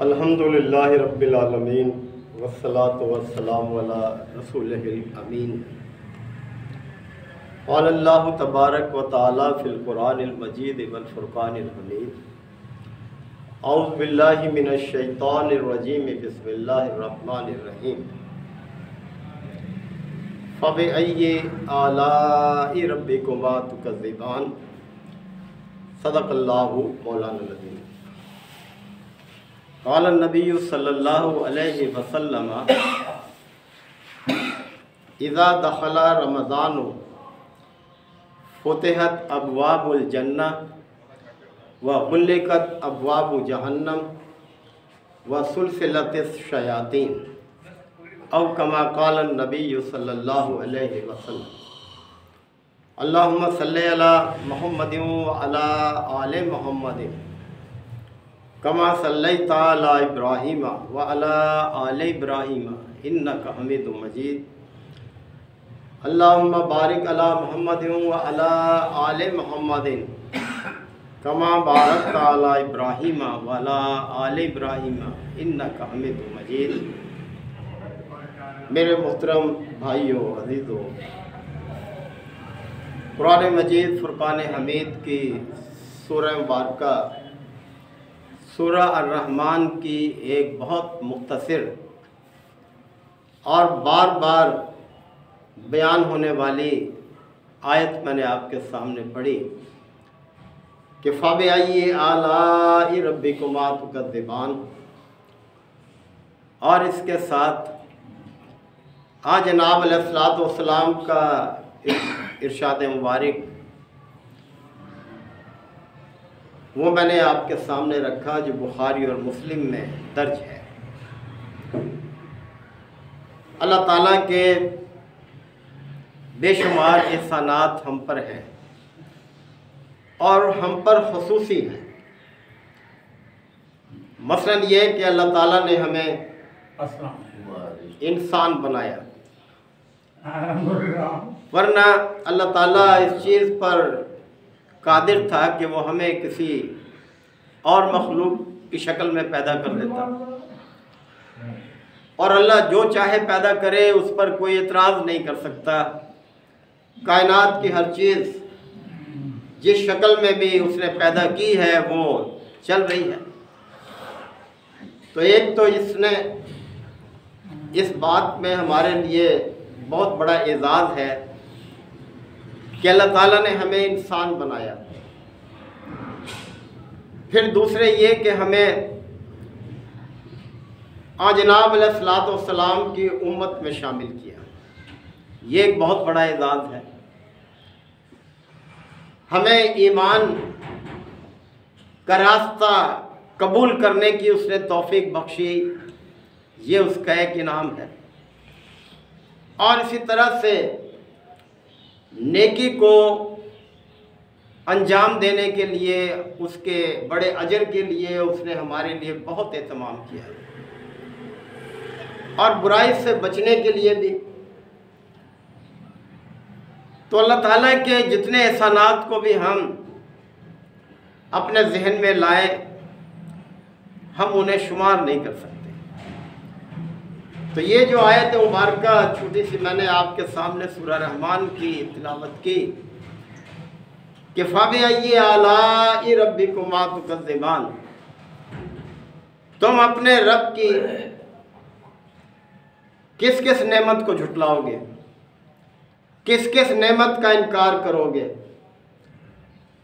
अल्हम्दुलिल्लाहि रब्बिल आलमीन वस्सलातु वस्सलामु अला रसूलिहिल अमीन। क़ाल अल्लाहु तबारक व तआला फ़िल क़ुरानिल मजीद वल फ़ुरक़ानिल हमीद। औज़ु बिल्लाहि मिनश शैतानिर रजीम बिस्मिल्लाहिर रहमानिर रहीम। फ़बिअय्यि आलाइ रब्बिकुमा तुकज़्ज़िबान। सदक़ल्लाहु मौलाना अज़ीम। क़ाल नबिय्यु सल्लल्लाहु अलैहि वसल्लम इज़ा दख़ला रमज़ानु फ़ुतिहत अबवाबुल जन्नह व ग़ुल्लिक़त अबवाबु जहन्नम व सुलसिलतिश शयातीन औ कमा क़ाल नबिय्यु सल्लल्लाहु अलैहि वसल्लम। अल्लाहुम्मा सल्लि अला मुहम्मदिन व अला आलि मुहम्मदिन कमा सल्लैता अला इब्राहीम व अला आलि इब्राहीम इन्नका हमीदुम मजीद। अल्लाहुम्मा बारिक अला मुहम्मदिन व अला आलि मुहम्मदिन कमा बारकता अला इब्राहीम व अला आलि इब्राहीम इन्नका हमीदुम मजीद। मेरे मोहतरम भाइयों, अज़ीज़ों, कुरान मजीद फ़ुरक़ान हमीद की सूरह मुबारका सूरह अर्रहमान की एक बहुत मुख्तसर और बार बार बयान होने वाली आयत मैंने आपके सामने पढ़ी कि फ़बिअय्यि आलाइ रब्बिकुमा तुकज़्ज़िबान। और इसके साथ आज जनाब अलैहिस्सलातु वस्सलाम का इरशाद मुबारक वो मैंने आपके सामने रखा जो बुखारी और मुस्लिम में दर्ज है। अल्लाह ताला के बेशुमार एहसानात हम पर हैं और हम पर ख़ुसूसी हैं। मसलन ये कि अल्लाह ताला ने हमें इंसान बनाया, वरना अल्लाह ताला इस चीज़ पर कादिर था कि वो हमें किसी और मखलूक की शक्ल में पैदा कर देता। और अल्लाह जो चाहे पैदा करे, उस पर कोई एतराज़ नहीं कर सकता। कायनात की हर चीज़ जिस शक्ल में भी उसने पैदा की है वो चल रही है। तो एक तो इसने इस बात में हमारे लिए बहुत बड़ा एजाज़ है कि अल्लाह ताला ने हमें इंसान बनाया। फिर दूसरे ये कि हमें जनाब अलैहिस्सलातु वस्सलाम की उम्मत में शामिल किया। ये एक बहुत बड़ा एजाज़ है। हमें ईमान का रास्ता कबूल करने की उसने तौफीक बख्शी, ये उसका एक इनाम है। और इसी तरह से नेकी को अंजाम देने के लिए, उसके बड़े अजर के लिए उसने हमारे लिए बहुत एहतमाम किया है। और बुराई से बचने के लिए भी। तो अल्लाह ताला के जितने एहसानात को भी हम अपने जहन में लाए, हम उन्हें शुमार नहीं कर सकते। तो ये जो आयत मुबारका छोटी सी मैंने आपके सामने सूरह रहमान की तिलावत की कि फ़बिअय्यि आलाइ रब्बिकुमा तुकज़्ज़िबान। तुम अपने रब की किस किस नेमत को झुटलाओगे, किस किस नेमत का इनकार करोगे,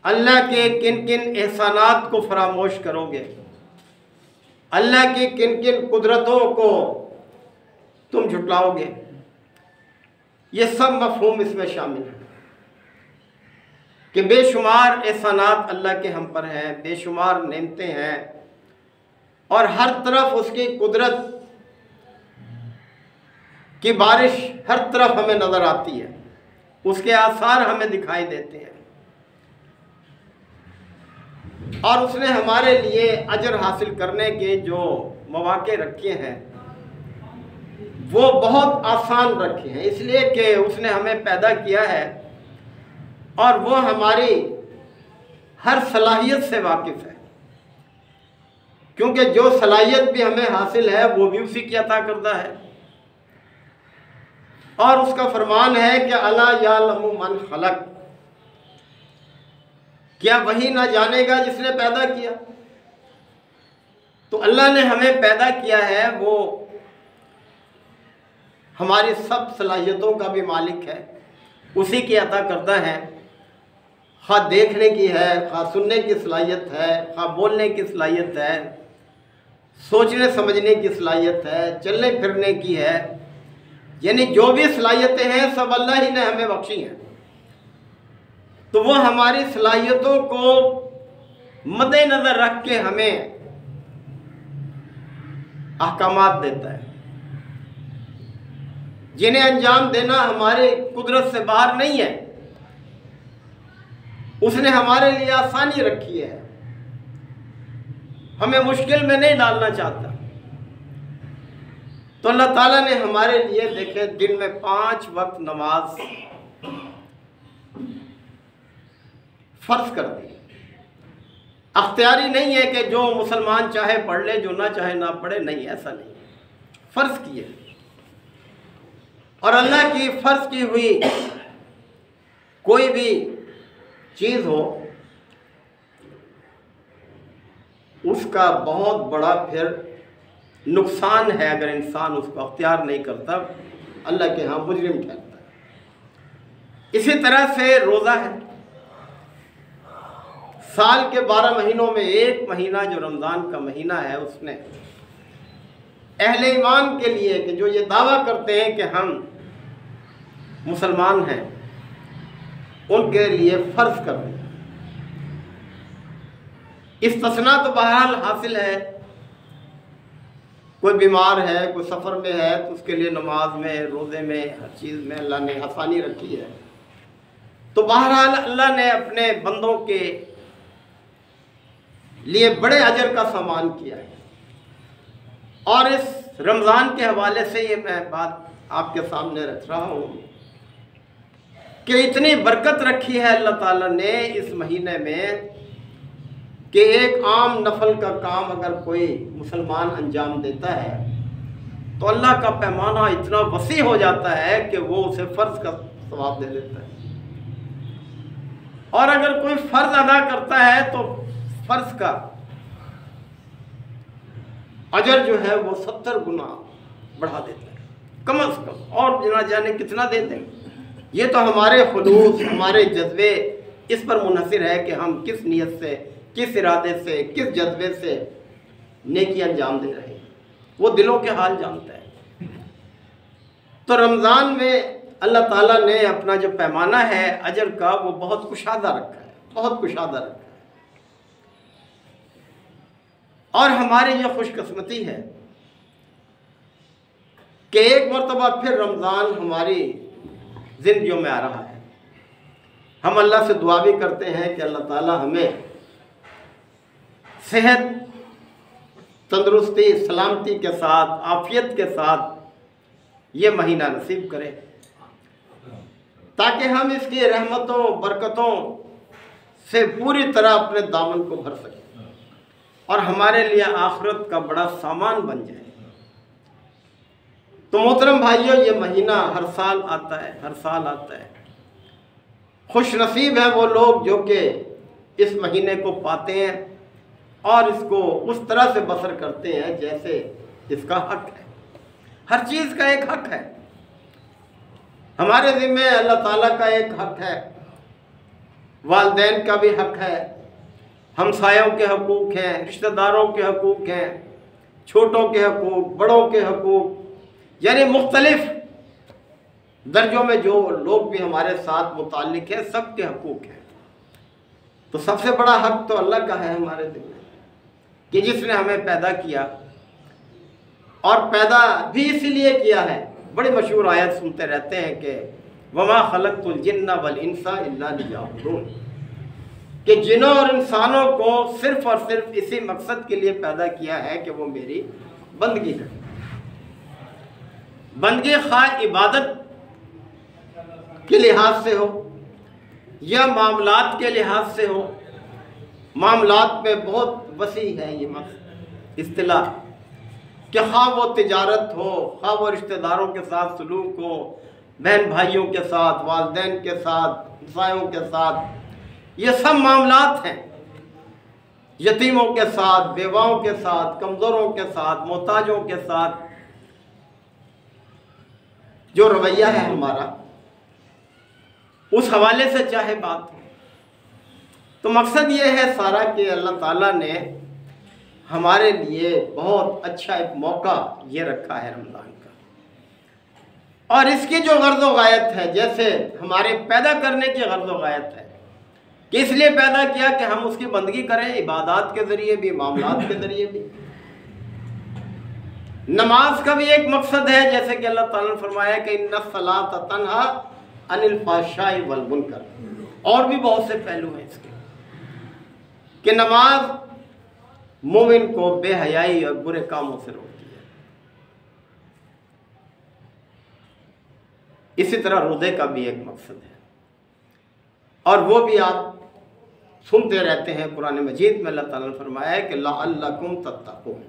अल्लाह के किन किन एहसानात को फरामोश करोगे, अल्लाह की किन किन कुदरतों को तुम झुटलाओगे। ये सब मफ़हूम इसमें शामिल है कि बेशुमार एहसानात अल्लाह के हम पर हैं, बेशुमार नेमतें हैं और हर तरफ उसकी कुदरत की बारिश हर तरफ हमें नज़र आती है, उसके आसार हमें दिखाई देते हैं। और उसने हमारे लिए अजर हासिल करने के जो मौके रखे हैं वो बहुत आसान रखे हैं, इसलिए कि उसने हमें पैदा किया है और वो हमारी हर सलाहियत से वाकिफ़ है। क्योंकि जो सलाहियत भी हमें हासिल है वो भी उसी की अता करता है। और उसका फरमान है कि अला यालमु मन खलक, क्या वही ना जानेगा जिसने पैदा किया। तो अल्लाह ने हमें पैदा किया है, वो हमारी सब सलाहियतों का भी मालिक है, उसी की अता करता है। खा देखने की है, खा सुनने की सलाहियत है, खा बोलने की सलाहियत है, सोचने समझने की सलाहियत है, चलने फिरने की है, यानी जो भी सलाहियतें हैं सब अल्लाह ही ने हमें बख्शी हैं। तो वो हमारी सलाहियतों को मद्देनज़र रख के हमें अहकामात देता है, जिन्हें अंजाम देना हमारे कुदरत से बाहर नहीं है। उसने हमारे लिए आसानी रखी है, हमें मुश्किल में नहीं डालना चाहता। तो अल्लाह ताला ने हमारे लिए देखे दिन में 5 वक्त नमाज फर्ज कर दी। अख्तियारी नहीं है कि जो मुसलमान चाहे पढ़ ले, जो ना चाहे ना पढ़े, नहीं, ऐसा नहीं, फर्ज किए। और अल्लाह की फर्ज की हुई कोई भी चीज़ हो, उसका बहुत बड़ा फिर नुकसान है अगर इंसान उसको अख्तियार नहीं करता, अल्लाह के यहाँ मुजरिम ठहरता है। इसी तरह से रोज़ा है, साल के 12 महीनों में एक महीना जो रमज़ान का महीना है, उसने अहले ईमान के लिए कि जो ये दावा करते हैं कि हम मुसलमान हैं, उनके लिए फ़र्ज कर दिया। इस्तिस्ना तो बहरहाल हासिल है, कोई बीमार है, कोई सफ़र में है, तो उसके लिए नमाज में, रोज़े में, हर चीज़ में अल्लाह ने आसानी रखी है। तो बहरहाल अल्लाह ने अपने बंदों के लिए बड़े अजर का सामान किया है। और इस रमज़ान के हवाले से ये मैं बात आपके सामने रख रहा हूँ कि इतनी बरकत रखी है अल्लाह ताला ने इस महीने में कि एक आम नफल का काम अगर कोई मुसलमान अंजाम देता है तो अल्लाह का पैमाना इतना वसी हो जाता है कि वो उसे फ़र्ज का सवाब दे देता है। और अगर कोई फ़र्ज अदा करता है तो फ़र्ज का अजर जो है वो 70 गुना बढ़ा देता है, कम से कम, और ना जाने कितना दे दें। ये तो हमारे खुलूस, हमारे जज्बे इस पर मुनहसिर है कि हम किस नीयत से, किस इरादे से, किस जज्बे से नेकी अंजाम दे रहे हैं, वो दिलों के हाल जानता है। तो रमज़ान में अल्लाह ताला ने अपना जो पैमाना है अजर का, वो बहुत कुशादा रखा है, बहुत कुशादा रखा है। और हमारी ये खुशकिस्मती है कि एक मरतबा फिर रमज़ान हमारी ज़िंदगियों में आ रहा है। हम अल्लाह से दुआ भी करते हैं कि अल्लाह ताला हमें सेहत, तंदुरुस्ती, सलामती के साथ, आफियत के साथ ये महीना नसीब करे, ताकि हम इसकी रहमतों, बरकतों से पूरी तरह अपने दामन को भर सकें और हमारे लिए आखिरत का बड़ा सामान बन जाए। तो मोहतरम भाइयों, ये महीना हर साल आता है, हर साल आता है। खुश नसीब है वो लोग जो कि इस महीने को पाते हैं और इसको उस तरह से बसर करते हैं जैसे इसका हक है। हर चीज़ का एक हक है, हमारे ज़िम्मे अल्लाह ताला का एक हक है, वालिदैन का भी हक है, हमसायों के हकूक़ हैं, रिश्तेदारों के हकूक़ हैं, छोटों के हकूक़, बड़ों के हकूक़, यानी मुख्तलिफ दर्जों में जो लोग भी हमारे साथ मुताल्लिक़ हैं, सब के हकूक़ हैं। तो सबसे बड़ा हक तो अल्लाह का है हमारे दिल में, कि जिसने हमें पैदा किया, और पैदा भी इसीलिए किया है। बड़ी मशहूर आयत सुनते रहते हैं कि वमा खलक़तुल जिन्ना वल इंसा इल्ला लियअबुदून, कि जिन्नों और इंसानों को सिर्फ़ और सिर्फ इसी मकसद के लिए पैदा किया है कि वो मेरी बंदगी करें। बंदगी खा इबादत के लिहाज से हो या मामलात के लिहाज से हो, मामलात में बहुत वसी है ये मकसद, इस्तिलाह कि हाँ वो तिजारत हो, हाँ वो रिश्तेदारों के साथ सलूक हो, बहन भाइयों के साथ, वालिदैन के साथ, हमसायों के साथ, ये सब मामलात हैं। यतीमों के साथ, बेवाओं के साथ, कमज़ोरों के साथ, मोहताजों के साथ जो रवैया है हमारा, उस हवाले से चाहे बात हो। तो मकसद ये है सारा कि अल्लाह ताला ने हमारे लिए बहुत अच्छा एक मौका ये रखा है रमज़ान का, और इसकी जो गर्ज़ व गायत है, जैसे हमारे पैदा करने की गर्ज़ व गायत है कि इसलिए पैदा किया कि हम उसकी बंदगी करें, इबादत के ज़रिए भी, मामलात के ज़रिए भी। नमाज का भी एक मकसद है, जैसे कि अल्लाह ताला ने फरमाया कि इन्नस्सलात तन्हा अनिल फ़ाहशाई वल मुनकर, और भी बहुत से पहलू हैं इसके कि नमाज मोमिन को बेहयाई और बुरे कामों से रोकती है। इसी तरह रोज़े का भी एक मकसद है, और वो भी आप सुनते रहते हैं। कुरान मजीद में अल्लाह ताला ने फरमाया है कि लअल्लकुम तत्तकून,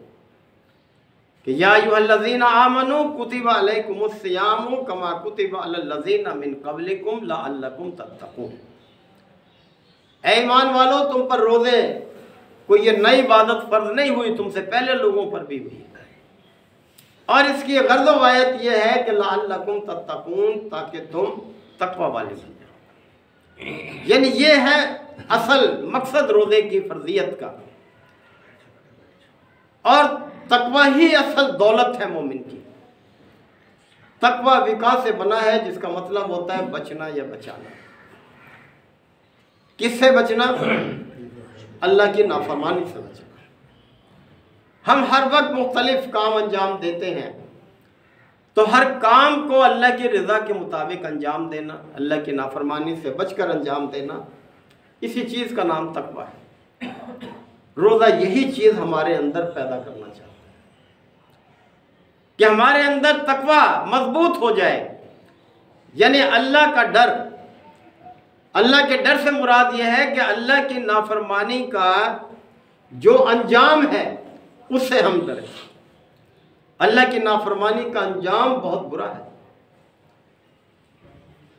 कि या अय्युहल्लज़ीना आमनू कुतिबा अलैकुमुस्सियामु कमा कुतिबा अलल्लज़ीना मिन क़ब्लिकुम लअल्लकुम तत्तकून। ऐ ईमान वालों, तुम पर रोज़े कोई ये नई इबादत फ़र्ज नहीं हुई, तुमसे पहले लोगों पर भी हुई, और इसकी गर्ज़ व गायत यह है कि लअल्लकुम तत्तकून, ताकि तुम तक़वा वाले बन जाओ। यानी ये है असल मकसद रोज़े की फ़र्ज़ियत का, और तक़वा ही असल दौलत है मोमिन की। तक़वा विकास से बना है, जिसका मतलब होता है बचना या बचाना। किससे बचना? अल्लाह की नाफरमानी से बचना। हम हर वक्त मुख्तलिफ काम अंजाम देते हैं, तो हर काम को अल्लाह की रज़ा के मुताबिक अंजाम देना, अल्लाह की नाफरमानी से बचकर अंजाम देना, इसी चीज़ का नाम तक़वा है। रोज़ा यही चीज़ हमारे अंदर पैदा करना चाहता है कि हमारे अंदर तक़वा मजबूत हो जाए, यानी अल्लाह का डर। अल्लाह के डर से मुराद यह है कि अल्लाह की नाफरमानी का जो अंजाम है उससे हम डरें। अल्लाह की नाफरमानी का अंजाम बहुत बुरा है।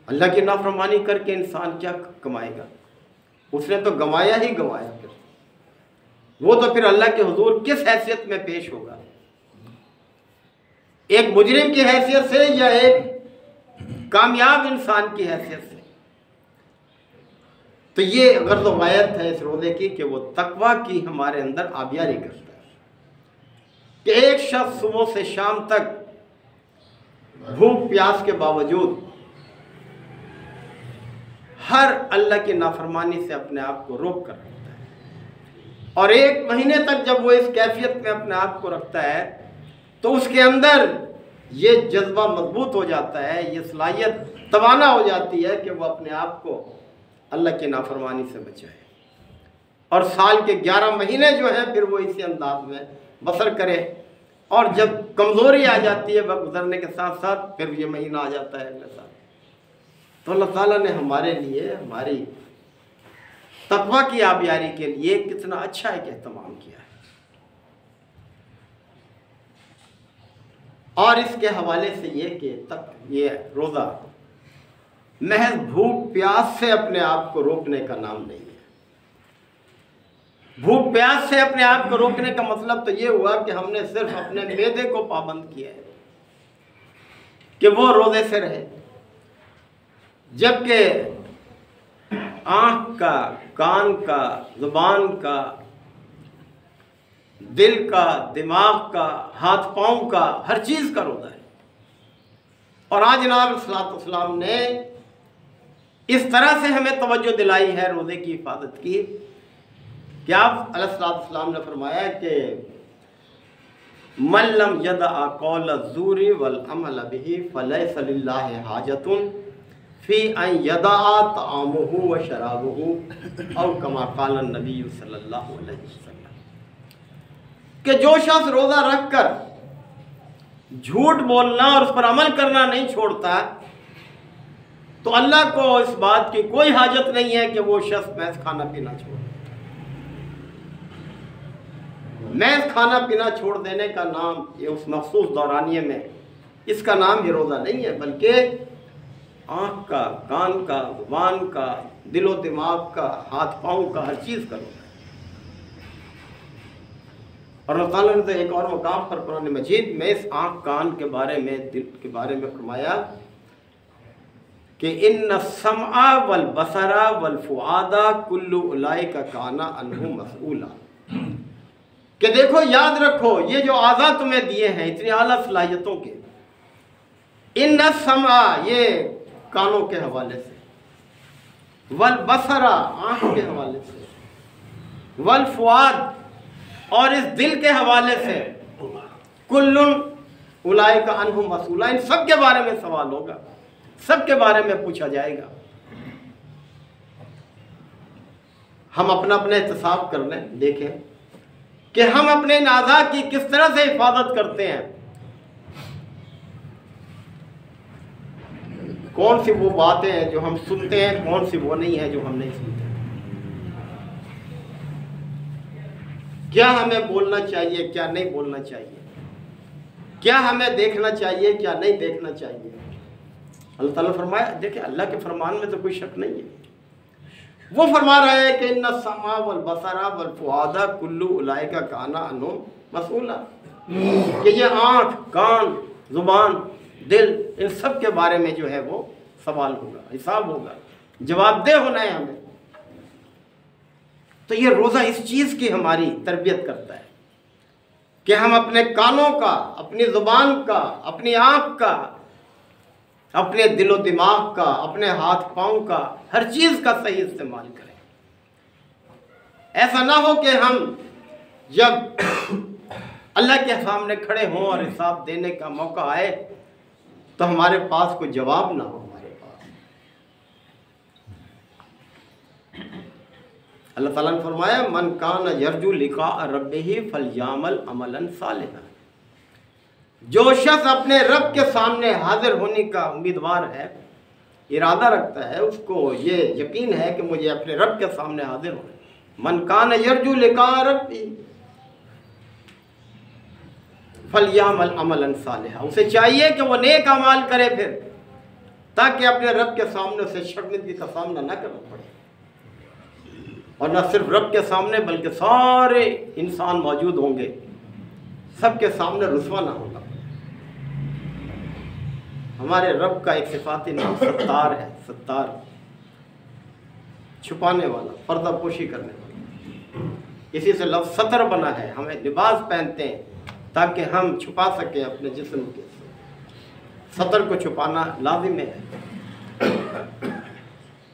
अल्लाह की नाफरमानी करके इंसान क्या कमाएगा? उसने तो गंवाया ही गंवाया। फिर वो तो फिर अल्लाह के हुजूर किस हैसियत में पेश होगा? एक मुजरिम की हैसियत से या एक कामयाब इंसान की हैसियत से? तो ये गर्ज़ व गायत है इस रोज़े की कि वो तक़वा की हमारे अंदर आबियारी करता है कि एक शख्स सुबह से शाम तक भूख प्यास के बावजूद हर अल्लाह की नाफरमानी से अपने आप को रोक कर रखता है, और एक महीने तक जब वो इस कैफियत में अपने आप को रखता है तो उसके अंदर ये जज्बा मजबूत हो जाता है, ये सलाहियत तवाना हो जाती है कि वो अपने आप को अल्लाह की नाफरमानी से बचाए, और साल के 11 महीने जो हैं फिर वो इसी अंदाज में बसर करे। और जब कमज़ोरी आ जाती है वक्त गुजरने के साथ साथ फिर ये महीना आ जाता है अगले साल। तो अल्लाह ताला ने हमारे लिए हमारी तक़वा की आबियारी के लिए कितना अच्छा एक एहतमाम किया है। और इसके हवाले से ये कि तक ये रोज़ा महज भूख प्यास से अपने आप को रोकने का नाम नहीं है। भूख प्यास से अपने आप को रोकने का मतलब तो ये हुआ कि हमने सिर्फ अपने मैदे को पाबंद किया है कि वो रोज़े से रहे, जबकि आँख का, कान का, ज़ुबान का, दिल का, दिमाग का, हाथ पाँव का, हर चीज़ का रोज़ा है। और आज जनाब सल्लल्लाहु ने इस तरह से हमें तवज्जो दिलाई है रोज़े की हिफाजत की कि आप अलैहिस्सलाम ने फरमाया कि मन लम यदअ क़ौल ज़ूरी वल अमल बिही फलैसा लिल्लाहि हाजतुन फ़ी अन यदअ तआमुहु व शराबुहु औ कमा क़ाल नबी सल्लल्लाहु अलैहि वसल्लम, कि जो शख्स रोज़ा रख कर झूठ बोलना और उस पर अमल करना नहीं छोड़ता तो अल्लाह को इस बात की कोई हाजत नहीं है कि वो शख्स महज खाना पीना छोड़े। महज खाना पीना छोड़ देने का नाम ये उस मखसूस दौरानिये में इसका नाम ये रोज़ा नहीं है, बल्कि आँख का, कान का, ज़ुबान का, दिलो दिमाग का, हाथ पाँव का, हर चीज़ का रोज़ा है। और अल्लाह ताला ने तो एक और मकाम पर कुरान मजीद में इस आँख कान के बारे में, दिल के बारे में फरमाया कि इन्न समा वल बसरा वल फुआदा कुल्लु उलाइका काना अन्हु मसऊला, कि देखो याद रखो ये जो आज़ा तुम्हें दिए हैं इतनी आला सलाहियतों के, इन्न समा ये कानों के हवाले से, वल बसरा आँख के हवाले से, वल फुआद और इस दिल के हवाले से, कुल्लुन उलाइका अन्हु मसऊला, इन सब के बारे में सवाल होगा, सब के बारे में पूछा जाएगा। हम अपना अपना एहतसाब कर लें, देखें कि हम अपने इन आज़ा की किस तरह से हिफाजत करते हैं। कौन सी वो बातें हैं जो हम सुनते हैं, कौन सी वो नहीं है जो हम नहीं सुनते। क्या हमें बोलना चाहिए, क्या नहीं बोलना चाहिए, क्या हमें देखना चाहिए, क्या नहीं देखना चाहिए। अल्लाह ताला फरमाया, देखिए अल्लाह के फरमान में तो कोई शक नहीं है। वो फरमा रहा है कि इन्ना समा वल बसरा वल फुआदा कुल्लु उलाइका काना अन्हु मसऊला, कि ये आँख, कान, जुबान, दिल, इन सब के बारे में जो है वो सवाल होगा, हिसाब होगा, जवाबदेह होना है हमें। तो ये रोज़ा इस चीज़ की हमारी तरबियत करता है कि हम अपने कानों का, अपनी ज़ुबान का, अपनी आँख का, अपने दिलो दिमाग का, अपने हाथ पाँव का, हर चीज़ का सही इस्तेमाल करें। ऐसा ना हो कि हम जब अल्लाह के सामने खड़े हों और हिसाब देने का मौका आए तो हमारे पास कोई जवाब ना हो। हमारे पास अल्लाह ताला ने फरमाया, मन कान यरजू लिका रब्बिही फलयामल अमलन सालिहा, जो शख्स अपने रब के सामने हाजिर होने का उम्मीदवार है, इरादा रखता है, उसको ये यकीन है कि मुझे अपने रब के सामने हाजिर होना। मन कान यरजू लिका रब्बी फलयामल अमलन सालिहा, उसे चाहिए कि वो नेक अमाल करे फिर, ताकि अपने रब के सामने उसे शर्मिंदगी का सामना न करना पड़े। और न सिर्फ रब के सामने बल्कि सारे इंसान मौजूद होंगे, सबके सामने रुसवा ना होगा। हमारे रब का एक सिफाती नाम सत्तार है, सत्तार, छुपाने वाला, पर्दापोशी करने वाला। इसी से लफ्ज़ सतर बना है। हमें लिबास पहनते हैं ताकि हम छुपा सकें अपने जिस्म के, सतर को छुपाना लाजिम है।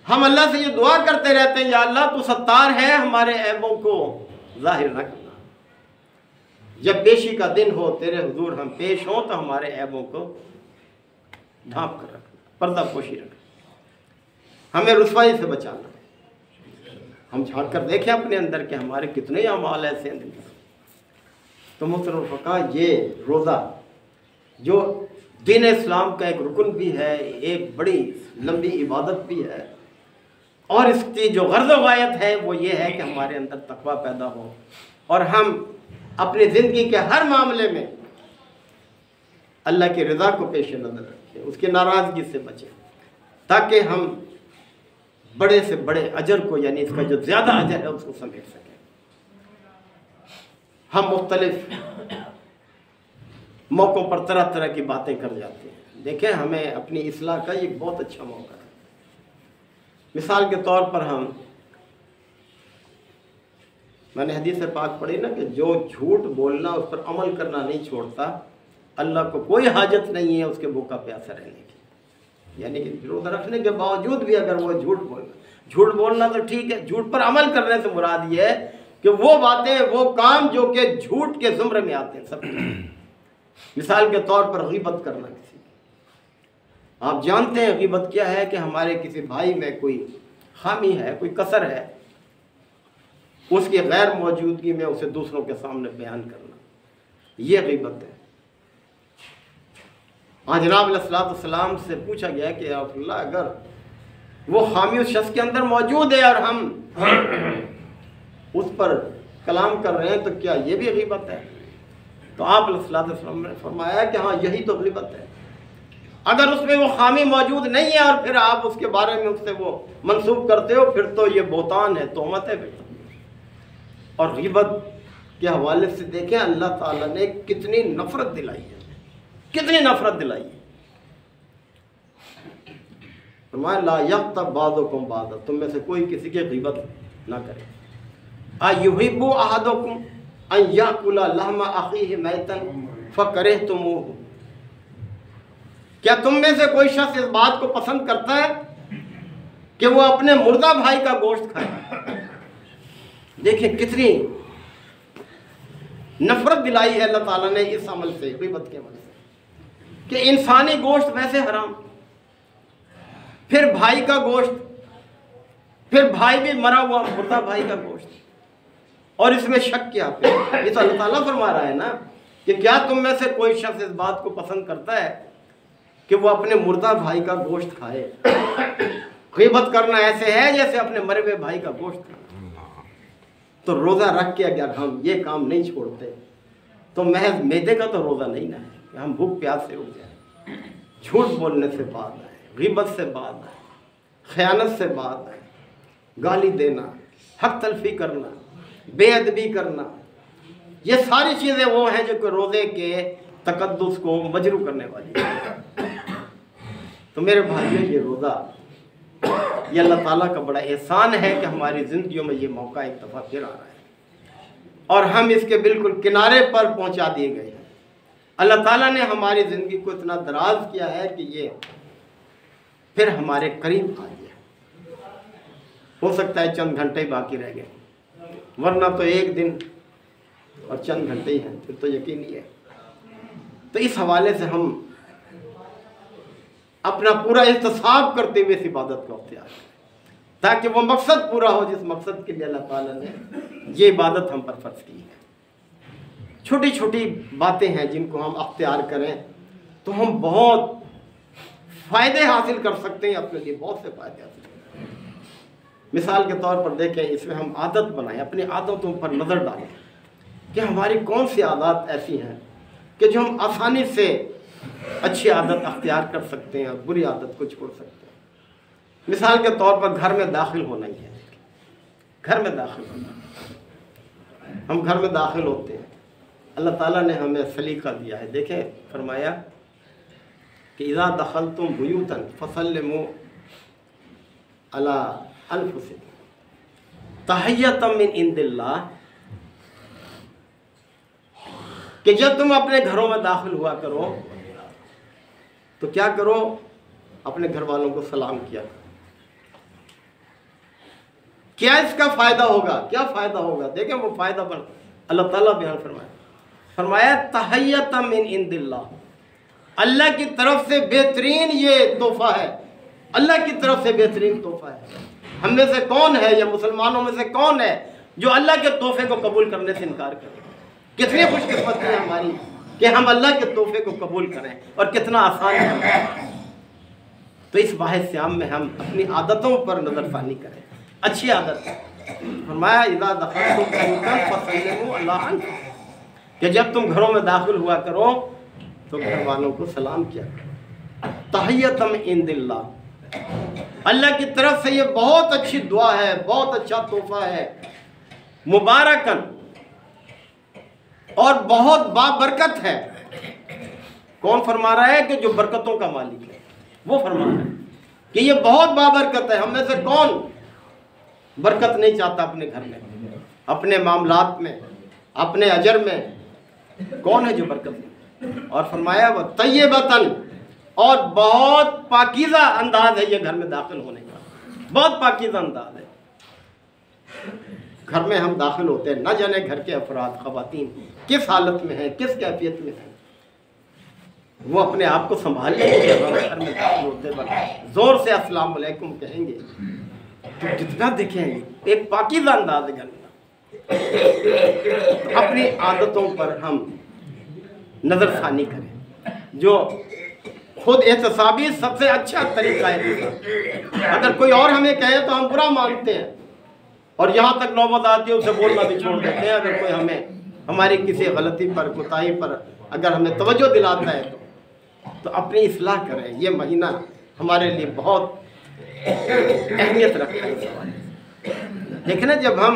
हम अल्लाह से ये दुआ करते रहते हैं, या अल्लाह तू सत्तार है, हमारे ऐबों को जाहिर न करना। जब पेशी का दिन हो, तेरे हुजूर हम पेश हों, तो हमारे ऐबों को ढांप कर रखना, पर्दापोशी रखना, हमें रुसवाई से बचाना। हम झांक कर देखें अपने अंदर के हमारे कितने अमाल ऐसे हैं। तो मुहतरम फ़क़ा, ये रोज़ा जो दीन इस्लाम का एक रुकन भी है, एक बड़ी लंबी इबादत भी है, और इसकी जो गर्ज़ व गायत है वो ये है कि हमारे अंदर तक़वा पैदा हो और हम अपनी ज़िंदगी के हर मामले में अल्लाह की रज़ा को पेश नज़र रखें, उसकी नाराज़गी से बचें, ताकि हम बड़े से बड़े अजर को, यानी इसका जो ज़्यादा अजर है, उसको समेट सकें। हम मुख्तलिफ मौक़ों पर तरह तरह की बातें कर जाते हैं। देखें, हमें अपनी इस्लाह का ये बहुत अच्छा मौका है। मिसाल के तौर पर मैंने हदीस पाक पढ़ी ना कि जो झूठ बोलना, उस पर अमल करना नहीं छोड़ता, अल्लाह को कोई हाजत नहीं है उसके भूखा प्यासा रहने की। यानी कि रोज़ा रखने के बावजूद भी अगर वो झूठ बोलना तो ठीक है, झूठ पर अमल करने से मुराद ये है कि वो बातें, वो काम जो कि झूठ के ज़ुमरे में आते हैं सब। मिसाल के तौर पर गीबत करना किसी, आप जानते हैं गीबत क्या है, कि हमारे किसी भाई में कोई खामी है, कोई कसर है, उसकी गैर मौजूदगी में उसे दूसरों के सामने बयान करना, ये गीबत है। हाँ, जनाब अलैहिस्सलाम से पूछा गया कि या रसूलल्लाह, अगर वो खामी उस शख्स के अंदर मौजूद है और हम उस पर कलाम कर रहे हैं तो क्या ये भी ग़ीबत है? तो आप अलैहिस्सलाम ने फरमाया कि हाँ यही तो ग़ीबत है। अगर उसमें वो खामी मौजूद नहीं है और फिर आप उसके बारे में उससे वो मंसूब करते हो, फिर तो ये बोतान है, तोहमत है फिर। और ग़ीबत के हवाले से देखें अल्लाह ताला ने कितनी नफ़रत दिलाई है, कितनी नफ़रत दिलाई है। फरमाया ला यग़्तब बाज़ुकुम बाज़ा, तुम में से कोई किसी की ग़ीबत ना करे। अयुहिब्बु अहदुकुम अन याकुला लहमा अख़ीहि मैतन फ़करिहतुमूहु, क्या तुम में से कोई शख्स इस बात को पसंद करता है कि वो अपने मुर्दा भाई का गोश्त खाए? देखिए कितनी नफरत दिलाई है अल्लाह ताला ने इस अमल से, ग़ीबत के अमल से, कि इंसानी गोश्त वैसे हराम, फिर भाई का गोश्त, फिर भाई भी मरा हुआ मुर्दा भाई का गोश्त, और इसमें शक क्या? ये तो अल्लाह ताला फरमा रहा है ना कि क्या तुम में से कोई शख्स इस बात को पसंद करता है कि वो अपने मुर्दा भाई का गोश्त खाए? ग़ीबत करना ऐसे है जैसे अपने मरे हुए भाई का गोश्त खाना। तो रोज़ा रख के अगर हम ये काम नहीं छोड़ते तो महज मैदे का तो रोज़ा नहीं ना है, हम भूख प्यास से उठ जाए, झूठ बोलने से बात आए, ग़ीबत से बात आए, ख़यानत से बात आए, गाली देना, हक तलफी करना, बेअदबी करना, ये सारी चीज़ें वो हैं जो कि रोज़े के तकद्दुस को मजरू करने वाली है। तो मेरे भाइयों, ये रोज़ा ये अल्लाह ताला का बड़ा एहसान है कि हमारी ज़िंदगियों में ये मौका एक दफ़ा फिर आ रहा है और हम इसके बिल्कुल किनारे पर पहुंचा दिए गए हैं। अल्लाह ताला ने हमारी ज़िंदगी को इतना दराज किया है कि ये फिर हमारे करीब आ गया। हो सकता है चंद घंटे ही बाकी रह गए, वरना तो एक दिन और चंद घंटे ही हैं, फिर तो यकीन ही है। तो इस हवाले से हम अपना पूरा एहतसाब करते हुए इस इबादत को अख्तियार करें ताकि वो मकसद पूरा हो जिस मकसद के लिए अल्लाह ताला ने ये इबादत हम पर फ़र्ज़ की है। छोटी छोटी बातें हैं जिनको हम अख्तियार करें तो हम बहुत फ़ायदे हासिल कर सकते हैं, अपने लिए बहुत से फ़ायदे हासिल करते हैं। मिसाल के तौर पर देखें, इसमें हम आदत बनाएं, अपनी आदतों पर नज़र डालें कि हमारी कौन सी आदत ऐसी हैं कि जो हम आसानी से अच्छी आदत अख्तियार कर सकते हैं और बुरी आदत को छोड़ सकते हैं। मिसाल के तौर पर घर में दाखिल होना ही है। घर में दाखिल होना, हम घर में दाखिल होते हैं, अल्लाह ताला ने हमें सलीका दिया है। देखें, फरमाया कि इज़ा दखलतुम बुयूतन फसल्लिमू अला अनफुसिकुम तहियतम मिन इंदिल्लाह, कि जब तुम अपने घरों में दाखिल हुआ करो तो क्या करो, अपने घर वालों को सलाम किया। क्या इसका फ़ायदा होगा? क्या फ़ायदा होगा? देखें वो फ़ायदा पर अल्लाह ताला बयान फरमाया तहियतम मिन इंदिल्लाह, अल्लाह की तरफ से बेहतरीन ये तोहफ़ा है, अल्लाह की तरफ से बेहतरीन तोहफ़ा है। हम में से कौन है या मुसलमानों में से कौन है जो अल्लाह के तोहफ़े को कबूल करने से इनकार करे? कितनी खुशकिस्मती है हमारी कि हम अल्लाह के तोहफ़े को कबूल करें, और कितना आसान है। तो इस वाहिद श्याम में हम अपनी आदतों पर नज़रसानी करें, अच्छी आदत है। फरमाया इज़ा दखलतुम बुयूतन फसल्लिमू अला अनफुसिकुम, कि जब तुम घरों में दाखिल हुआ करो तो घर वालों को सलाम किया करो। तहियतम इंदिल्लाह, अल्लाह की तरफ से ये बहुत अच्छी दुआ है, बहुत अच्छा तोहफ़ा है, मुबारकन, और बहुत बाबरकत है। कौन फरमा रहा है? कि जो बरकतों का मालिक है वो फरमा रहा है कि ये बहुत बाबरकत है। हम में से कौन बरकत नहीं चाहता अपने घर में, अपने मामलात में, अपने अजर में? कौन है जो बरकत नहीं? और फरमाया वह तय्यबतन, और बहुत पाकीज़ा अंदाज है ये घर में दाखिल होने का, बहुत पाकीज़ा अंदाज है। घर में हम दाखिल होते हैं, न जाने घर के अफराद ख़वातीन किस हालत में हैं, किस कैफियत में हैं, वो अपने आप को संभाल लेंगे। घर में दाखिल होते वक्त ज़ोर से अस्सलाम वालेकुम कहेंगे तो जितना देखेंगे एक पाकीज़ा अंदाज है घर में। तो अपनी आदतों पर हम नज़रसानी करें, जो खुद एहतसाबी सबसे अच्छा तरीका है। अगर कोई और हमें कहे तो हम बुरा मानते हैं, और यहाँ तक नौबत आती है उसे बोलना भी छोड़ देते हैं। अगर कोई हमें हमारी किसी गलती पर, कोताही पर अगर हमें तवज्जो दिलाता है तो अपनी इस्लाह करें। ये महीना हमारे लिए बहुत अहमियत रखता है। देखना, जब हम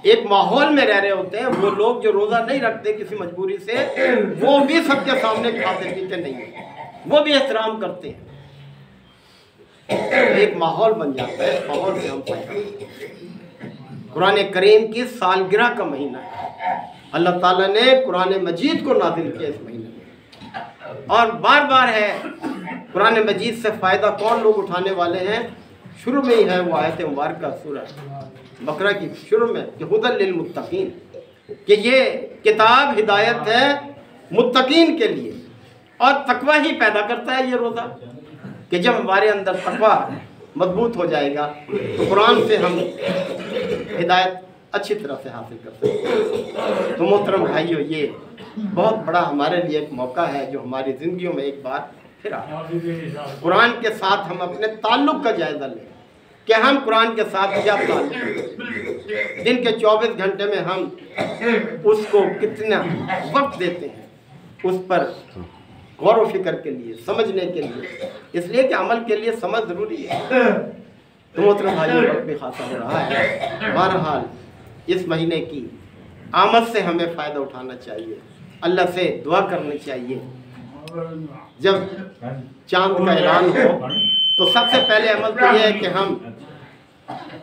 एक माहौल में रह रहे होते हैं, वो लोग जो रोज़ा नहीं रखते किसी मजबूरी से, वो भी सबके सामने खाते पीते नहीं है, वो भी एहतराम करते हैं। एक माहौल बन जाता है, इस माहौल से हम कुरान करीम की सालगिरह का महीना है। अल्लाह ताला ने कुरान मजीद को नाज़िल किया इस महीने में, और बार बार है कुरान मजीद से फ़ायदा कौन लोग उठाने वाले हैं। शुरू में ही है वो आयत मुबारक सूरह बकरा की शुरू में कि हुदल लिल मुत्तकीन, कि ये किताब हिदायत है मुत्तकीन के लिए, और तकवा ही पैदा करता है ये रोज़ा। कि जब हमारे अंदर तकवा मजबूत हो जाएगा तो कुरान से हम हिदायत अच्छी तरह से हासिल कर सकते हैं। तो मोहतरम भाइयों, ये बहुत बड़ा हमारे लिए एक मौका है जो हमारी ज़िंदगियों में एक बार फिर आए। कुरान के साथ हम अपने ताल्लुक़ का जायज़ा लें कि हम कुरान के साथ क्या ताल्लुक़, दिन के 24 घंटे में हम उसको कितना वक्त देते हैं, उस पर गौर व फिक्र के लिए, समझने के लिए, इसलिए कि अमल के लिए समझ ज़रूरी है। तो मोहतरम भाइयों, वक्त भी खासा हो रहा है। बहरहाल इस महीने की आमद से हमें फ़ायदा उठाना चाहिए, अल्लाह से दुआ करनी चाहिए। जब चांद का ऐलान हो तो सबसे पहले अमल तो यह है कि हम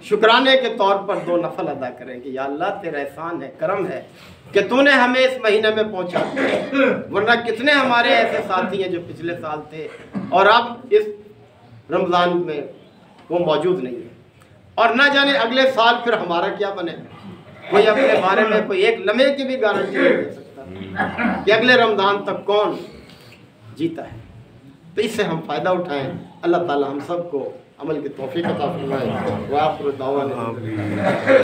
शुक्राने के तौर पर 2 नफल अदा करें कि या अल्लाह तेरा एहसान है, करम है कि तूने हमें इस महीने में पहुंचा दिया, वरना कितने हमारे ऐसे साथी हैं जो पिछले साल थे और अब इस रमज़ान में वो मौजूद नहीं है, और ना जाने अगले साल फिर हमारा क्या बने। कोई अपने बारे में कोई एक लम्हे की भी गारंटी नहीं दे सकता कि अगले रमज़ान तक कौन जीता है। तो इससे हम फ़ायदा उठाएं। अल्लाह ताला हम सबको अमल की तौफीक अता फरमाए। व आखिर दावाना